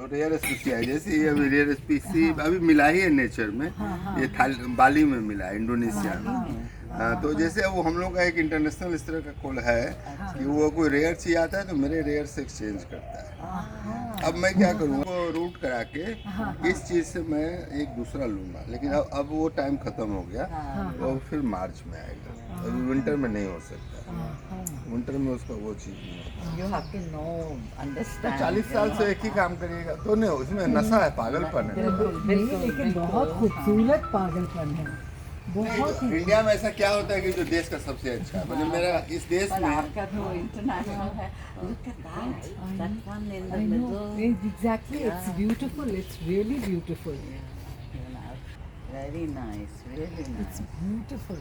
Rare स्पीसी है, जैसे ये अभी रेयर स्पीसी अभी मिला ही है नेचर में। ये बाली में मिला है, इंडोनेशिया में। तो जैसे वो हम लोग का एक इंटरनेशनल इस तरह का कोड है कि वो कोई रेयर चीज आता है तो मेरे रेयर से एक्सचेंज करता है। अब मैं क्या करूँगा, वो रूट करा के इस चीज़ से मैं एक दूसरा लूँगा, लेकिन अब वो टाइम ख़त्म हो गया, तो फिर मार्च में आएगा। अभी विंटर में नहीं हो सकता, विंटर में उसका वो चीज़ नहीं होता। You have to know, understand. 40 साल से एक ही काम करिएगा तो नहीं, उसमें नशा है, पागलपन है। नहीं, लेकिन बहुत खूबसूरत पागलपन है, बहुत ही। इंडिया में ऐसा क्या होता है कि जो देश का सबसे अच्छा है, मतलब मेरा इस देश But में आपका तो international है. Look at that. That one in the I know, middle. exactly, it's beautiful, it's really beautiful. Very nice, really It's nice. beautiful.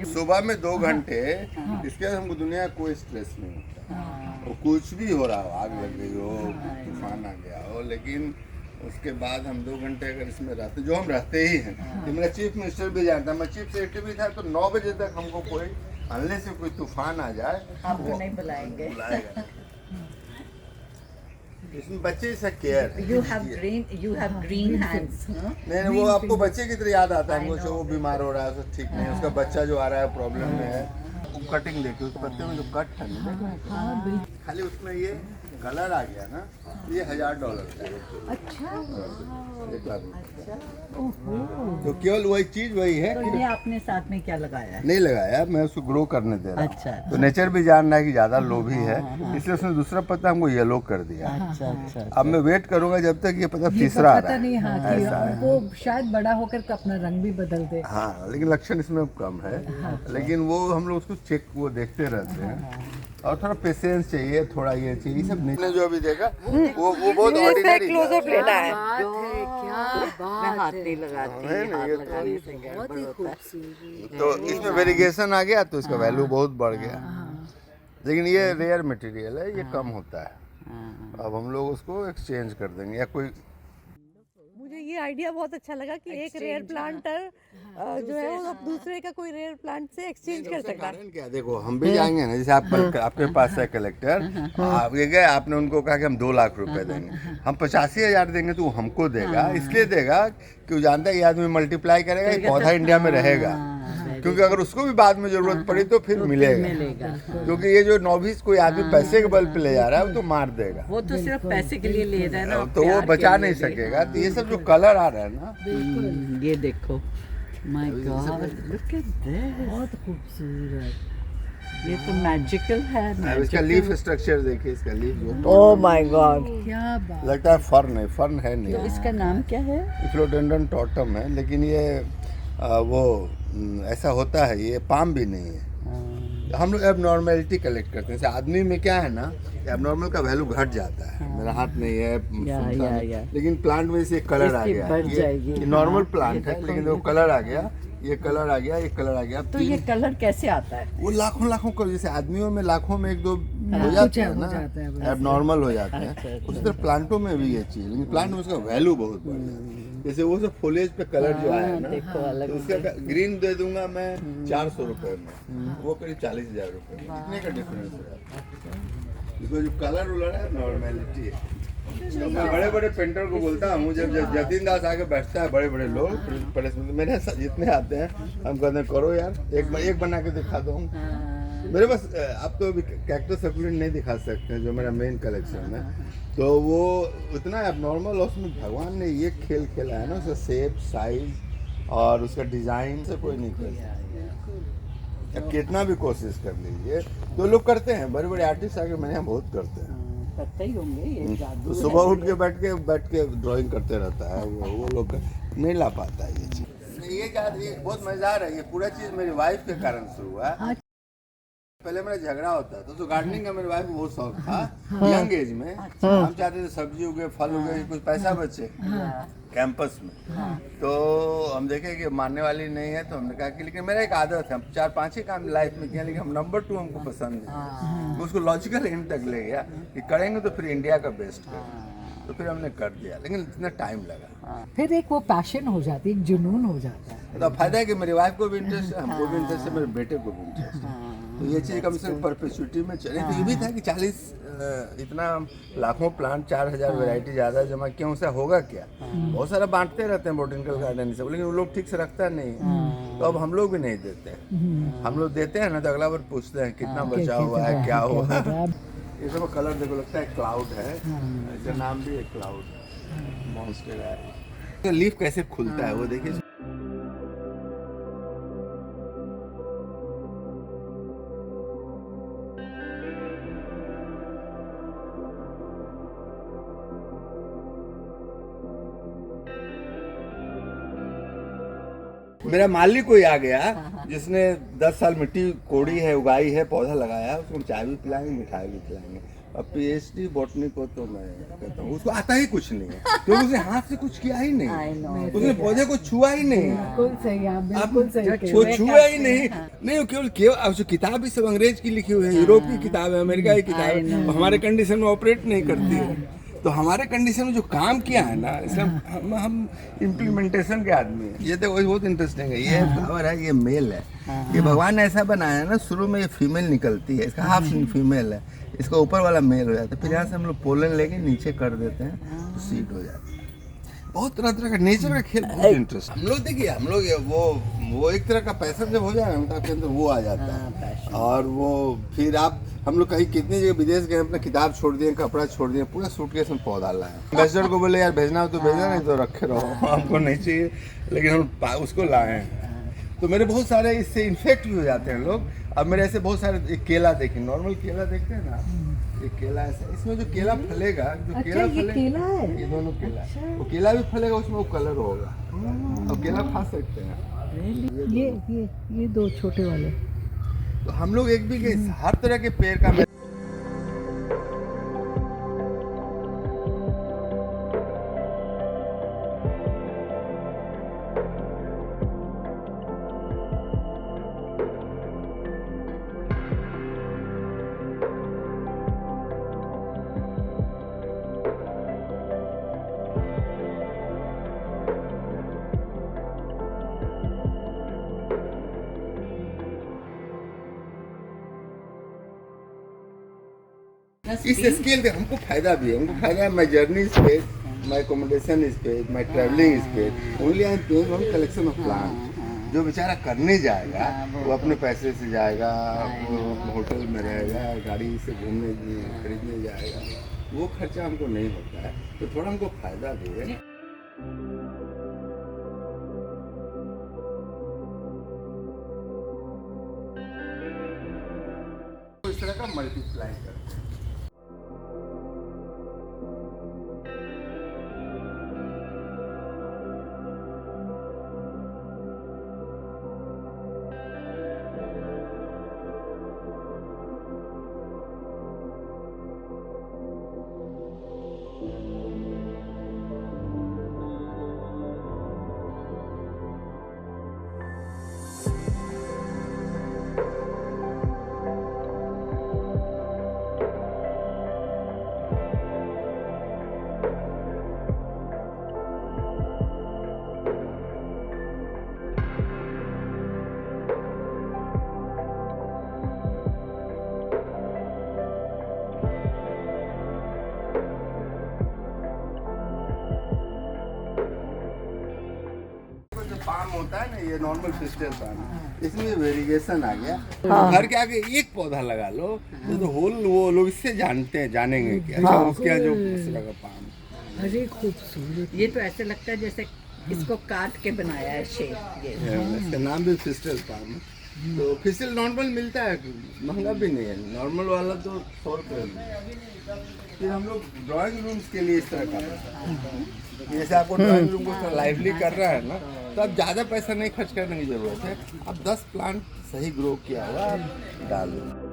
सुबह में 2 घंटे, इसके बाद हमको दुनिया का कोई स्ट्रेस नहीं होता। वो कुछ भी हो रहा हो, आग लग गई हो, तूफान आ गया हो, लेकिन उसके बाद हम 2 घंटे अगर इसमें रहते, जो हम रहते ही हैं, कि मेरा चीफ मिनिस्टर भी जानता है, मैं चीफ सेक्रेटरी भी था, तो 9 बजे तक हमको कोई अनलेस से कोई तूफान आ जाए आपको नहीं बुलाएंगे. बुलाएगा। इसमें बच्चे से केयर है। You have green hands. Huh? नहीं, वो आपको बच्चे की तरह याद आता है, वो बीमार हो रहा है, उसको ठीक नहीं, उसका बच्चा जो आ रहा है प्रॉब्लम में है, वो कटिंग देखिए, उस पत्ते में जो कट है ना, खाली उसमें ये कलर आ गया ना, ये $1000 का है। अच्छा, 1 लाख रुपए। ओहो, तो केवल वही चीज वही है तो कि ये आपने साथ में क्या लगाया है? नहीं लगाया, मैं उसको ग्रो करने दे रहा हूँ। अच्छा। तो नेचर भी जान रहा है कि ज्यादा लोभी है, इसलिए उसने दूसरा पत्ता हमको येलो कर दिया। अच्छा अच्छा. अब मैं वेट करूंगा जब तक ये पत्ता ये तीसरा आ पता रहा है। नहीं, हाँ, कि वो शायद बड़ा होकर के अपना रंग भी बदल दे। हाँ, लेकिन लक्षण इसमें कम है, लेकिन वो हम लोग उसको चेक वो देखते रहते हैं, और थोड़ा पेशेंस चाहिए, थोड़ा ये चाहिए, सब नहीं। जो अभी देखा वो बहुत ऑर्डिनरी क्लोजअप लेना है. क्या मैं हाथ नहीं लगाती, है ना, हाथ ये लगाने से बहुत गड़बड़ ही होता है. खूबसूरत। तो इसमें वेरिएशन आ गया तो इसका वैल्यू बहुत बढ़ गया, लेकिन ये रेयर मटेरियल है, ये कम होता है। अब हम लोग उसको एक्सचेंज कर देंगे, या कोई मुझे ये आइडिया बहुत अच्छा लगा कि एक रेयर प्लांटर जो है वो दूसरे का कोई रेयर प्लांट से एक्सचेंज कर सकता है। कारण क्या, देखो हम भी जाएंगे ना, जैसे आप आपके पास है कलेक्टर, आप ये गए, आपने उनको कहा कि हम 2 लाख रुपए देंगे, हम 85,000 देंगे तो वो हमको देगा, इसलिए देगा कि वो जानता है कि आदमी मल्टीप्लाई करेगा, ये पौधा इंडिया में रहेगा, क्योंकि अगर उसको भी बाद में जरूरत पड़ी तो फिर मिलेगा। क्योंकि ये जो नॉविस कोई आदमी पैसे के बल पे ले जा रहा है, वो तो मार देगा, वो तो सिर्फ पैसे के लिए ले रहा है ना, तो वो प्यार के बचा लिए नहीं ले सकेगा। रहा तो ये सब जो कलर आ रहा है ना, है. ये देखो, my God, look at this, बहुत खूबसूरत। ये तो मैजिकल है. अब इसका लीफ स्ट्रक्चर देखिए, इसका लीफ ओह माय गॉड. क्या बात। लगता है फर्न है, फर्न है तो नहीं, इसका नाम क्या है? फिलोडेंड्रन टॉटम है, लेकिन ये वो ऐसा होता है, ये पाम भी नहीं है। हम लोग एबनॉर्मेलिटी कलेक्ट करते हैं, जैसे आदमी में क्या है ना, एबनॉर्मल का वैल्यू घट जाता है, मेरा हाथ नहीं है, सुनता नहीं। या। लेकिन प्लांट में से कलर आ इसकी गया, बढ़ जाएगी। ये नॉर्मल हाँ, प्लांट ये है, देखो, लेकिन वो कलर आ गया, ये कलर आ गया, ये कलर आ गया। तो ये कलर कैसे आता है? वो लाखों लाखों कलर, जैसे आदमियों में लाखों में 1-2 हो जाते हैं हो ना, जाता है, एब नॉर्मल हो जाते हैं। उसी तरह प्लांटों में भी ये चीज़, लेकिन प्लांट में उसका वैल्यू बहुत बढ़ जाता है। जैसे वो सब फोलेज पे कलर जो आया है ना, देखो अलग तो उसका ग्रीन दे दूंगा मैं 400 रुपए में, वो करीब 40,000 रुपए में, इतने का डिफरेंस है। बिकॉज जो कलर उलर है नॉर्मेलिटी है। तो मैं बड़े बड़े पेंटर को बोलता हूँ, जब जतिन दास आके बैठता है, बड़े बड़े लोग मेरे साथ जितने आते हैं, हम कहते हैं करो यार, एक बना के दिखा दो। मेरे पास आप तो अभी कैक्टस सकुलेंट नहीं दिखा सकते जो मेरा मेन कलेक्शन है, तो वो उतना एबनॉर्मल, और उसमें भगवान ने ये खेल खेला है ना, उसका शेप साइज और उसका डिजाइन से कोई नहीं कर सकता। अब कितना भी कोशिश कर लीजिए, तो लोग करते हैं, बड़े बड़े आर्टिस्ट आके मेरे यहाँ बहुत करते हैं। करते ही होंगे ये जादू तो है। सुबह उठ के बैठ के ड्राइंग करते रहता है वो लोग नहीं ला पाता है ये चीज़। ये क्या, ये बहुत मजेदार है, ये पूरा चीज़ मेरी वाइफ के कारण शुरू हुआ है। पहले मेरा झगड़ा होता था, तो गार्डनिंग का मेरे वाइफ को बहुत शौक था। यंग एज में हम चाहते थे सब्जी उगे, फल उगे, कुछ पैसा बचे कैंपस में। तो हम देखे कि मानने वाली नहीं है, तो हमने कहा कि लेकिन मेरा एक आदत है, हम 4-5 ही काम लाइफ में किया, लेकिन हम नंबर 2 हमको पसंद है। तो उसको लॉजिकल एंड तक ले गया कि करेंगे तो फिर इंडिया का बेस्ट करेंगे, तो फिर हमने कर दिया, लेकिन इतना टाइम लगा। फिर एक वो पैशन हो जाती है, एक जुनून हो जाता है। तो फायदा है कि मेरी वाइफ को भी इंटरेस्ट है, हमको भी इंटरेस्ट है, मेरे बेटे को भी इंटरेस्ट है, तो ये चीज़ कम से कम परपेचुइटी में चले। तो ये भी था कि 40 इतना लाखों प्लांट, 4,000 वैरायटी ज़्यादा जमा क्यों, से होगा क्या? बहुत सारा बांटते रहते हैं बोटेनिकल गार्डन से, लेकिन वो लोग ठीक से रखता नहीं, तो अब हम लोग भी नहीं देते। हम लोग देते हैं ना, तो अगला बार पूछते हैं कितना बचा हुआ है, क्या हुआ है। ये सब कलर देखो, लगता है क्लाउड है, इसका नाम भी एक क्लाउड है, मॉन्स्टर है। लीफ कैसे खुलता है वो देखिए। मेरा माली कोई आ गया जिसने 10 साल मिट्टी कोड़ी है, उगाई है, पौधा लगाया, उसको हम चाय भी पिलाएंगे, मिठाई भी पिलाएंगे। अब PhD बॉटनी को तो मैं कहता हूँ उसको आता ही कुछ नहीं है, क्योंकि उसने हाथ से कुछ किया ही नहीं, उसने पौधे को छुआ ही नहीं। बिल्कुल सही, आप बिल्कुल सही। वो छुआ ही नहीं, केवल जो किताब भी सब अंग्रेज की लिखी हुई है, यूरोप की किताब है, अमेरिका की किताब है, हमारे कंडीशन में ऑपरेट नहीं करती है। तो हमारे कंडीशन में जो काम किया है ना, इसमें हम इम्प्लीमेंटेशन के आदमी हैं। ये तो बहुत इंटरेस्टिंग है। ये फ्लावर है, ये मेल है, ये भगवान ने ऐसा बनाया है ना, शुरू में ये फीमेल निकलती है, इसका हाफ फीमेल है, इसका ऊपर वाला मेल हो जाता है, फिर यहाँ से हम लोग पोलन लेके नीचे कर देते हैं, तो सीड हो जाती है। बहुत तरह तरह का नेचर का खेल, बहुत इंटरेस्ट। हम लोग देखिए, हम लोग वो एक तरह का पैशन जब हो जाए ना, आपके अंदर वो आ जाता है, और वो फिर हम लोग कहीं कितनी जगह विदेश गए, अपना किताब छोड़ दिए, कपड़ा छोड़ दिए, पूरा सूटकेस में पौधा लाए। एम्बेसडर को बोले यार भेजना हो तो भेजना, नहीं तो रखे रहो, हमको नहीं चाहिए, लेकिन हम उसको लाए हैं। तो मेरे बहुत सारे इससे इन्फेक्ट भी हो जाते हैं लोग। अब मेरे ऐसे बहुत सारे, एक केला देखिए, नॉर्मल केला देखते हैं ना, एक केला ऐसा, इसमें जो केला फलेगा, जो केला फलेगा, ये दोनों केला, वो केला भी फलेगा, उसमें वो कलर होगा, और केला खा सकते हैं। ये 2 छोटे वाले, तो हम लोग एक भी हर तरह के पेड़ का इस स्केल पे हमको फायदा भी है, हमको फायदा है। My journey is paid, my accommodation is paid, my travelling is paid, only I am paying on collection of plant. जो बेचारा करने जाएगा वो अपने पैसे से जाएगा, वो होटल में रहेगा, गाड़ी से घूमने खरीदने जाएगा, वो खर्चा हमको नहीं होता है, तो थोड़ा हमको फायदा भी है। इस तरह का मल्टीप्लाई करते हैं। ना, ये नॉर्मल फिस्टल पाम है, इसमें वेरिएशन आ गया। हाँ। घर के आगे एक पौधा लगा लो तो होल वो लोग इससे जानेंगे कि अच्छा उसके यहाँ जो इस तरह का पाम अरे खूबसूरत। ये तो ऐसे लगता है जैसे इसको काट के बनाया है शेप ये। है। इसका नाम भी फिस्टल पाम है। तो फिस्टल नॉर्मल मिलता है, महंगा भी नहीं है, नॉर्मल वाला तो 100 रुपये में। फिर हम लोग ड्राइंग रूम्स के लिए इस तरह का जैसे आपको ड्राइंग रूम को लाइवली कर रहा है ना, तो आप ज़्यादा पैसा नहीं खर्च करने की ज़रूरत है। आप 10 प्लांट सही ग्रो किया हुआ आप डाल दो।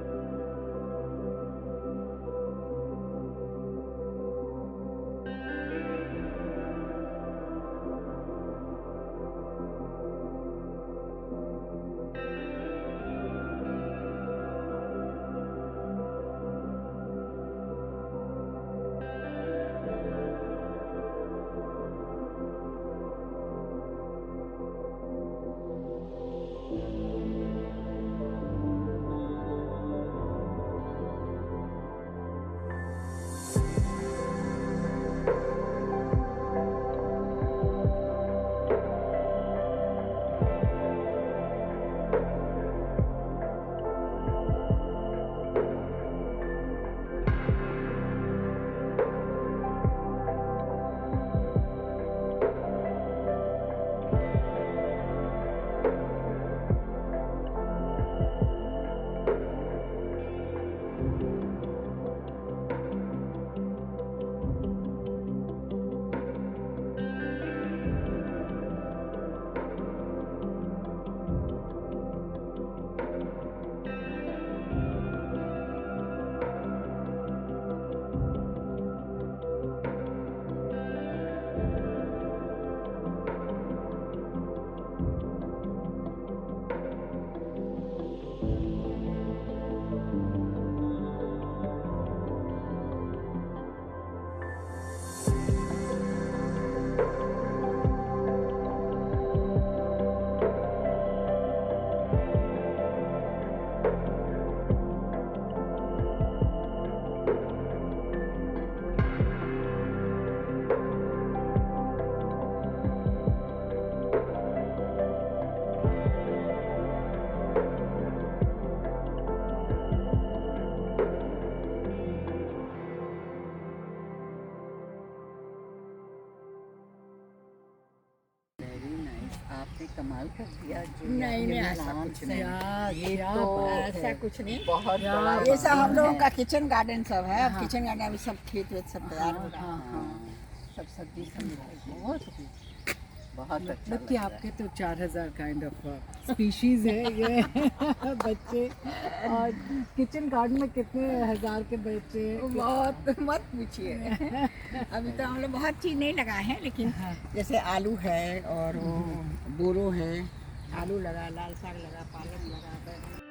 आपने कमाल कर दिया जो नहीं, नहीं, यहाँ ऐसा प्लांट कुछ में। नहीं। ये क्या तो बात ऐसा कुछ नहीं। बहुत बड़ा ये सब हम बागान लोगों है। का किचन गार्डन सब है। अब किचन गार्डन में सब खेत वेत सब तैयार हो रहा है। हाँ, सब सब्जी सब मिलेगी। बहुत अच्छा मतलब कि लग रहा आपके तो 4000 काइंड ऑफ स्पीशीज है ये बच्चे, और किचन गार्डन में कितने हजार के बच्चे बहुत मत पूछिए। अभी तो हम लोग बहुत चीज़ नहीं लगाए हैं, लेकिन जैसे आलू है और वो बोरो है, आलू लगा, लाल साग लगा, पालक लगा, बैगन।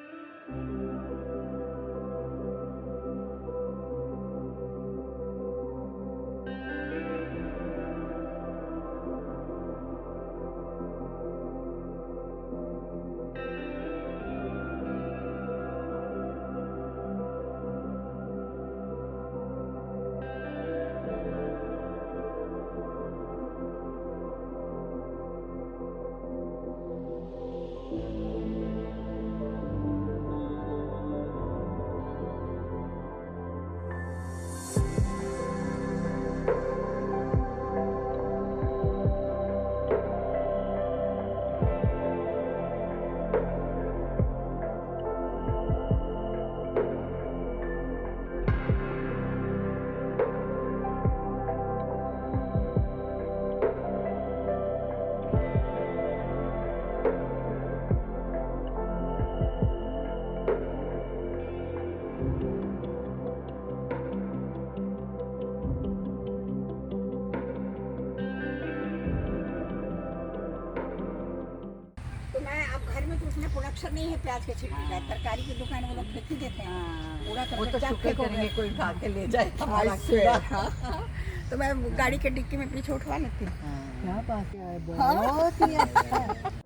तो मैं अब घर में तो उसमें प्रोडक्शन नहीं है प्याज के छिलके का। तरकारी की दुकान में लोग फेंक ही देते हैं पूरा वो तो करके शुक्र करेंगे कोई उठा के ले जाए I हमारा swear, खेत। हाँ। तो मैं गाड़ी के डिक्की में पीछे उठवा लेती हूँ। क्या बात है, बहुत ही अच्छा।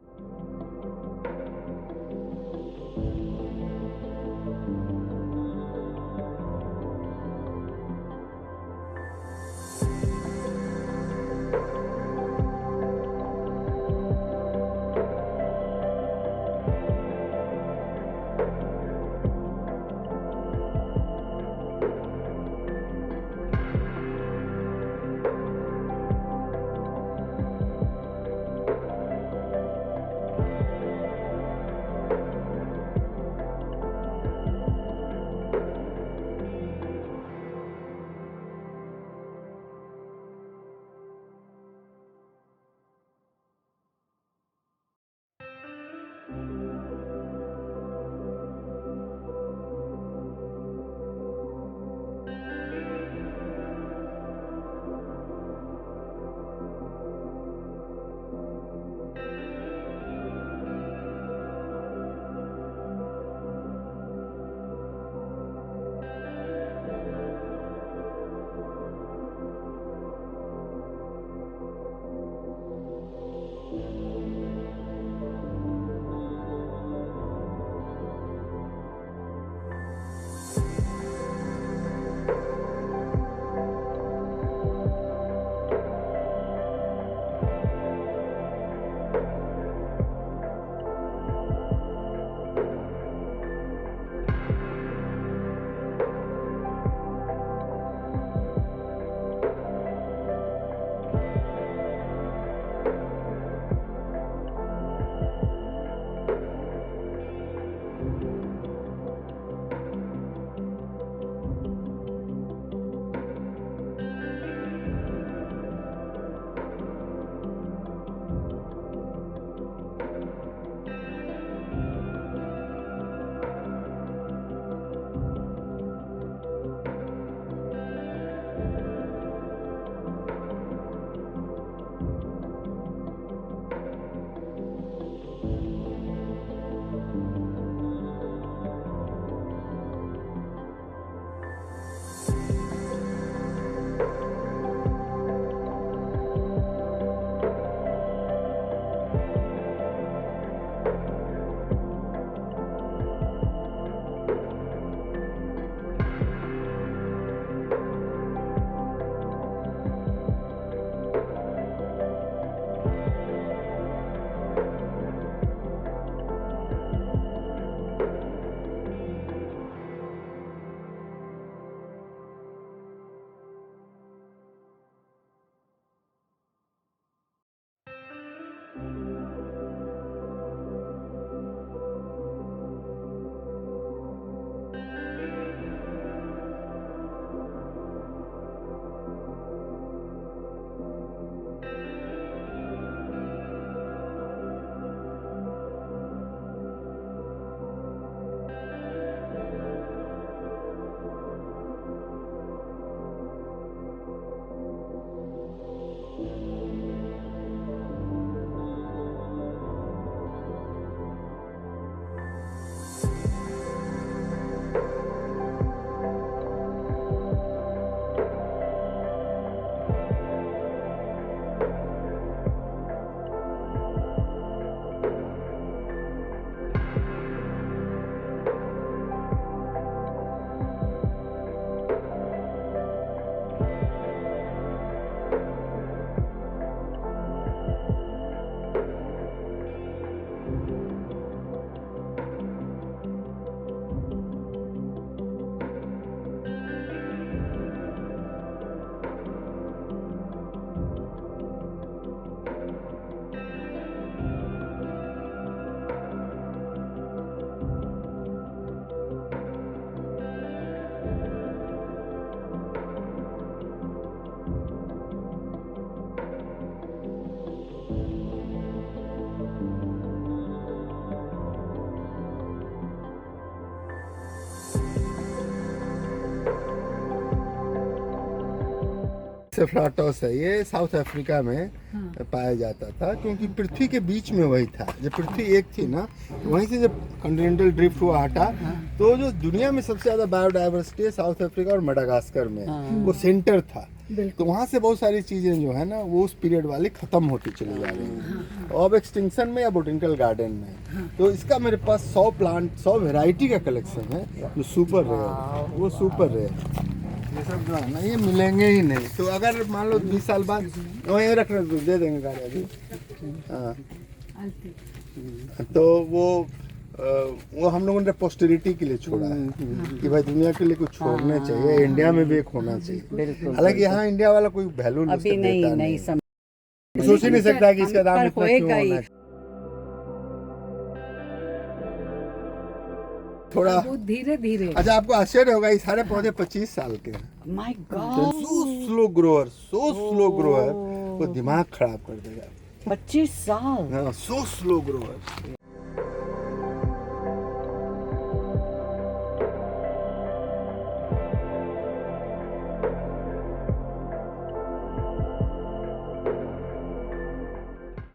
सेफ्राटोस है, ये साउथ अफ्रीका में पाया जाता था, क्योंकि पृथ्वी के बीच में वही था। जब पृथ्वी एक थी ना, तो वहीं से जब कॉन्टिनेंटल ड्रिफ्ट हुआ हटा, तो जो दुनिया में सबसे ज़्यादा बायोडाइवर्सिटी है साउथ अफ्रीका और मडागास्कर में, वो सेंटर था। तो वहाँ से बहुत सारी चीज़ें जो है ना, वो उस पीरियड वाली ख़त्म होती चली जा रही हैं, अब एक्सटिंक्शन में या बोटेनिकल गार्डन में। तो इसका मेरे पास 100 प्लांट, 100 वेराइटी का कलेक्शन है, जो सुपर रेयर, वो सुपर रेयर। ये सब जो है ना, ये मिलेंगे ही नहीं। तो अगर मान लो 20 साल बाद वहीं रख रहे तो दे देंगे गाड़ी अभी। हाँ, तो वो हम लोगों ने पोस्टेरिटी के लिए छोड़ा है कि भाई दुनिया के लिए कुछ छोड़ना चाहिए, इंडिया में भी एक होना चाहिए। हालांकि यहाँ इंडिया वाला कोई वैल्यू अभी नहीं सोच ही नहीं सकता कि इसका दाम इतना क्यों होना है। थोड़ा धीरे धीरे। अच्छा, आपको आश्चर्य होगा, ये सारे पौधे 25 साल के हैं। My God, so slow grower, वो दिमाग खराब कर देगा। 25 साल। हाँ, सो स्लो ग्रोअर।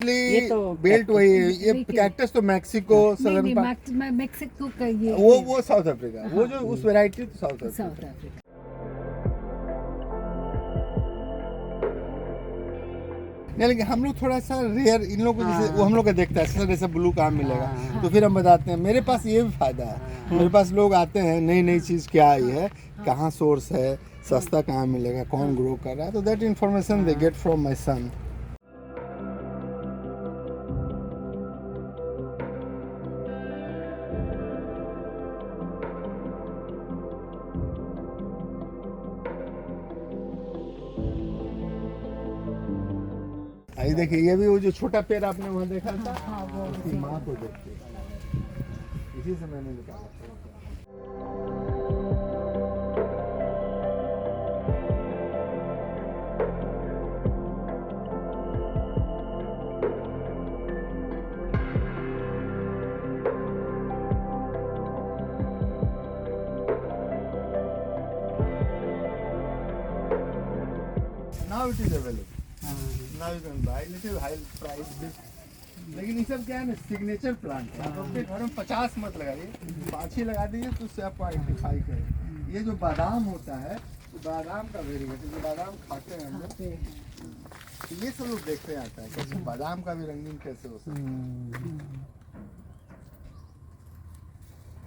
ये तो बेल्ट वही है, ये कैक्टस तो मैक्सिको, सदर्न पार्ट, मैक्सिको का ये वो साउथ अफ्रीका, वो जो उस वैरायटी तो साउथ अफ्रीका। South Africa. नहीं, लेकिन हम लोग थोड़ा सा रेयर इन लोगों को, जैसे वो हम लोग का देखता है सर ऐसा ब्लू कहाँ मिलेगा, तो फिर हम बताते हैं। मेरे पास ये भी फायदा है, मेरे पास लोग आते हैं, नई चीज़ क्या आई है, कहाँ सोर्स है, सस्ता कहाँ मिलेगा, कौन ग्रो कर रहा है, तो that information they get from my son. ये देखिए, ये भी वो जो छोटा पेड़ आपने वहाँ देखा था, उसकी माँ को देखिए, इसी से मैंने निकाला। Now it is available. Now you can buy little high price this. लेकिन ये सब क्या है ना, सिग्नेचर प्लांट है। आप अपने घर में 50 मत लगाइए, 5 लगा दीजिए, तो उससे आपको आइडेंटिफाई करें। ये जो बादाम होता है, तो बादाम का वेरिएशन, जो बादाम खाते हैं हम लोग, तो ये सब लोग देखते आता है कैसे बादाम का भी रंगीन कैसे हो सकता है।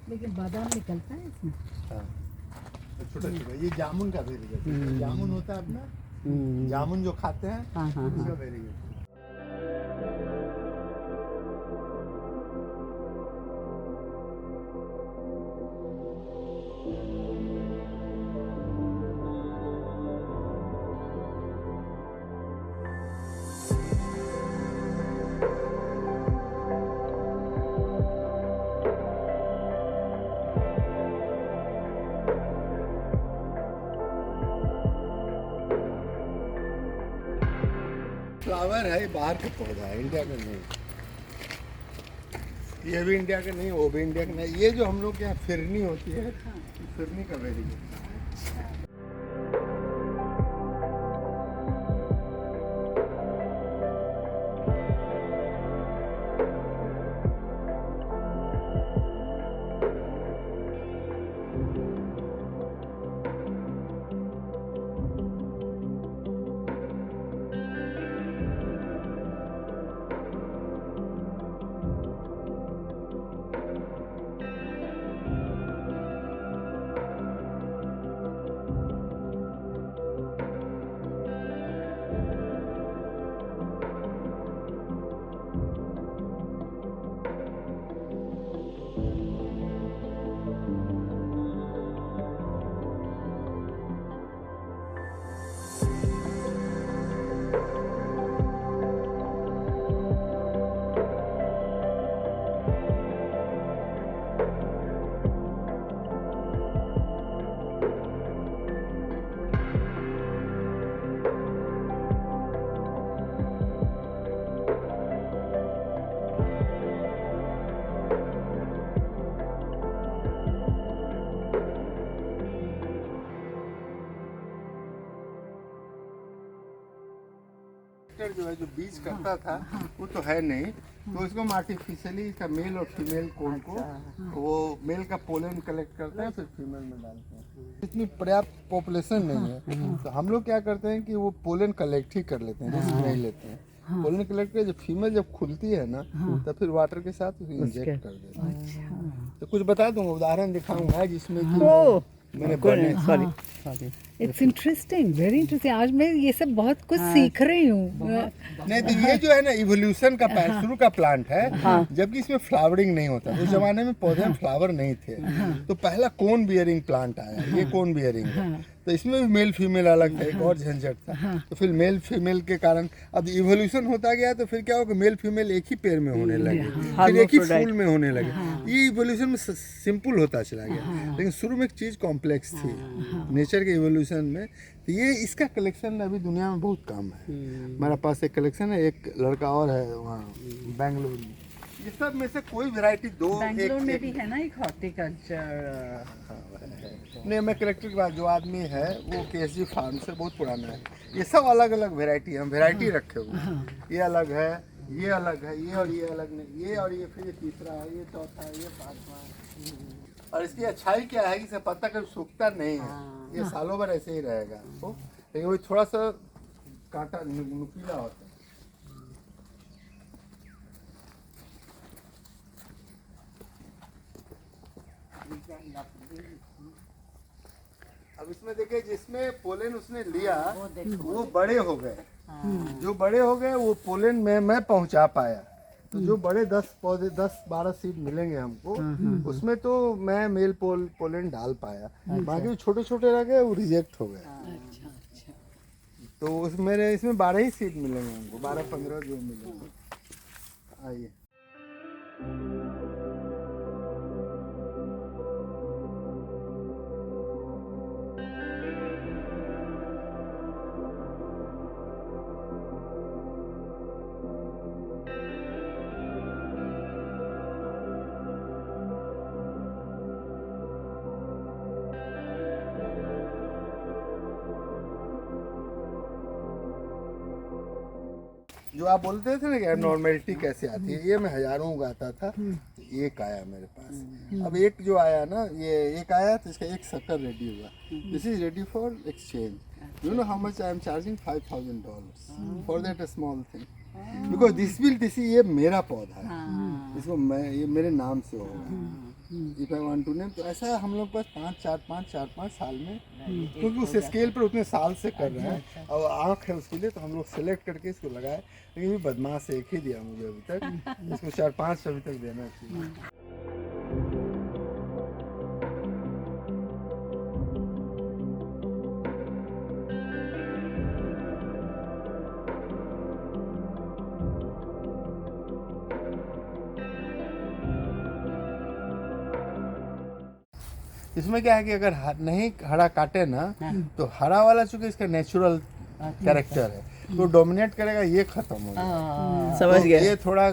लेकिन बादाम निकलता है इसमें। हाँ, छोटा छोटा ये जामुन का वेरिएशन, जामुन होता है अपना, जामुन जो खाते हैं, उसका वेरिएशन। फ्लावर है, ये बाहर का पौधा है, इंडिया का नहीं। ये भी इंडिया का नहीं, वो भी इंडिया का नहीं। ये जो हम लोग के यहाँ फिरनी होती है, फिरनी का वेरिएशन। कलेक्टर जो है जो बीज करता था वो तो है नहीं, तो इसको हम आर्टिफिशियली इसका मेल और फीमेल कोन को वो मेल का पोलन कलेक्ट करते हैं फिर फीमेल में डालते हैं। इतनी पर्याप्त पॉपुलेशन नहीं है तो हम लोग क्या करते हैं कि वो पोलन कलेक्ट ही कर लेते हैं, रिस्क नहीं लेते हैं। पोलन कलेक्ट कर जब फीमेल जब खुलती है ना तब फिर वाटर के साथ उसे इंजेक्ट कर देते हैं। तो कुछ बता दूंगा, उदाहरण दिखाऊंगा जिसमें कि मैंने बने sorry it's interesting, very interesting. आज मैं ये सब बहुत कुछ सीख रही हूँ। नहीं तो ये जो है ना इवोल्यूशन का शुरू का प्लांट है, जबकि इसमें फ्लावरिंग नहीं होता। उस जमाने में पौधे में फ्लावर नहीं थे, तो पहला कोन बियरिंग प्लांट आया, ये कोन बियरिंग है। तो इसमें भी मेल फीमेल अलग था, एक और झंझट था। तो फिर मेल फीमेल के कारण अब इवोल्यूशन होता गया, तो फिर क्या होगा मेल फीमेल एक ही पेड़ में होने लगे, फिर एक ही फूल में होने लगे। ये इवोल्यूशन में सिंपल होता चला गया, लेकिन शुरू में एक चीज कॉम्प्लेक्स थी नेचर के इवोल्यूशन में। तो ये इसका कलेक्शन अभी दुनिया में बहुत कम है। हमारे पास एक कलेक्शन है, एक लड़का और है वहाँ बेंगलुरु में। ये सब में से कोई वैरायटी दो बेंगलोर में भी है ना एक हॉर्टिकल्चर। नहीं, मैं कलेक्टर के बाद जो आदमी है वो केएसजी फार्म से बहुत पुराना है। ये सब अलग अलग वैरायटी है, हम वैरायटी रखे हुए हैं। ये अलग है, ये अलग है, ये और ये अलग नहीं, ये और ये फिर ये तीसरा है, ये चौथा है, ये पांचवा है। और इसकी अच्छाई क्या है कि इसे पत्ता कभी सूखता नहीं है, ये सालों भर ऐसे ही रहेगा। तो लेकिन वो थोड़ा सा कांटा नुकीला होता है। अब इसमें देखिए जिसमें पोलन उसने लिया वो बड़े हो गए, जो बड़े हो गए वो पोलन में मैं पहुंचा पाया। तो जो बड़े 10 पौधे 10-12 सीड मिलेंगे हमको, उसमें तो मैं मेल पोलन डाल पाया। बाकी जो छोटे छोटे रह गए वो रिजेक्ट हो गए। तो उस मेरे इसमें 12 ही सीड मिलेंगे हमको, 12-15 जो मिलेंगे। आइए जो आप बोलते थे ना कि एबनॉर्मेलिटी कैसे आती है, ये मैं हजारों उगाता था, एक आया मेरे पास। अब एक जो आया ना, ये एक आया तो इसका एक शटर रेडी हुआ। This is ready for exchange. You know how much I am charging? $5,000 for that small thing, because this ये मेरा पौधा है, इसको मैं ये मेरे नाम से होगा। If I want to name, तो ऐसा हम लोग पास 4-5 साल में, क्योंकि उस स्केल पर उतने साल से कर रहे हैं और आँख है उसके लिए, तो हम लोग सेलेक्ट करके इसको लगाए। लेकिन ये बदमाश एक ही दिया मुझे अभी तक, इसको 4-5 अभी तक देना चाहिए। इसमें क्या है कि अगर नहीं हरा काटे ना तो हरा वाला चूंकि इसका नेचुरल कैरेक्टर है तो डोमिनेट करेगा, ये खत्म हो जाएगा। समझ गए। ये थोड़ा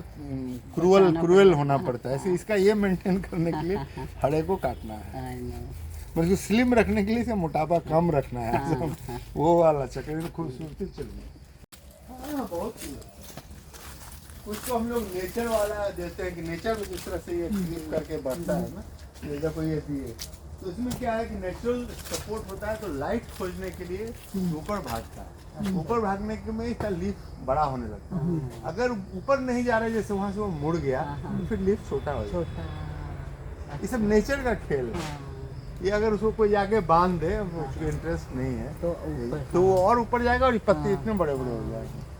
क्रूअल होना पड़ता है, इसका ये मेंटेन करने के लिए हरे को काटना है, मतलब स्लिम रखने के लिए इसका मोटापा कम रखना है। वो वाला चक्कर खूबसूरती चलिए। हाँ बहुत कुछ तो हम लोग नेचर वाला देते हैं कि नेचर में जिस तरह से ये स्लिप करके बढ़ता है ना, ये देखो ये दिए, तो इसमें क्या है कि नेचुरल सपोर्ट होता है, तो लाइट खोजने के लिए ऊपर भागता है। ऊपर भागने के में इसका लीफ बड़ा होने लगता है। अगर ऊपर नहीं जा रहा है, जैसे वहाँ से वो मुड़ गया, तो फिर लीफ छोटा हो जाएगा। ये सब नेचर का खेल है। ये अगर उसको कोई जाके बांध दे, उसको इंटरेस्ट नहीं है, तो वो और ऊपर जाएगा और ये पत्ते इतने बड़े बड़े हो जाएंगे।